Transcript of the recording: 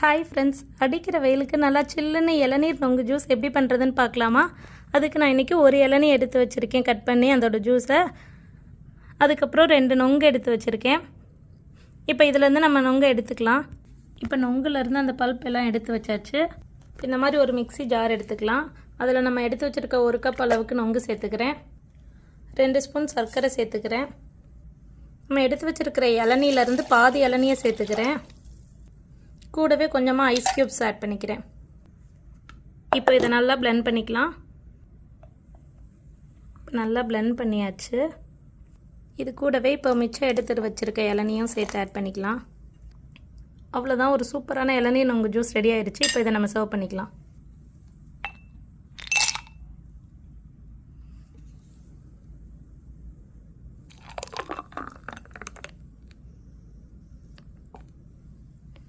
Hi friends, அடிக்கிற வெயிலுக்கு நல்லா சில்லுன்னு இளநீர் நொங்கு ஜூஸ் எப்படி பண்ணுறதுன்னு பார்க்கலாமா? அதுக்கு நான் இன்றைக்கி ஒரு இளநீ எடுத்து வச்சுருக்கேன், கட் பண்ணி அதோட ஜூஸை. அதுக்கப்புறம் 2 நொங்கு எடுத்து வச்சுருக்கேன். இப்போ இதிலேருந்து நம்ம நொங்கு எடுத்துக்கலாம். இப்போ நொங்குலேருந்து அந்த பல்ப் எல்லாம் எடுத்து வச்சாச்சு. இந்த மாதிரி ஒரு மிக்ஸி ஜார் எடுத்துக்கலாம். அதில் நம்ம எடுத்து வச்சுருக்க 1 கப் அளவுக்கு நொங்கு சேர்த்துக்கிறேன். 2 ஸ்பூன் சர்க்கரை சேர்த்துக்கிறேன். நம்ம எடுத்து வச்சுருக்கிற இளநீலேருந்து பாதி இளநியை சேர்த்துக்கிறேன். கூடவே கொஞ்சமாக ஐஸ் க்யூப்ஸ் ஆட் பண்ணிக்கிறேன். இப்போ இதை நல்லா பிளெண்ட் பண்ணிக்கலாம். நல்லா பிளெண்ட் பண்ணியாச்சு. இது கூடவே இப்போ மிச்சம் எடுத்துகிட்டு வச்சுருக்க இளநியும் சேர்த்து ஆட் பண்ணிக்கலாம். அவ்வளோதான், ஒரு சூப்பரான இளநீர் நொங்கு ஜூஸ் ரெடி ஆயிடுச்சு. இப்போ இதை நம்ம சர்வ் பண்ணிக்கலாம்.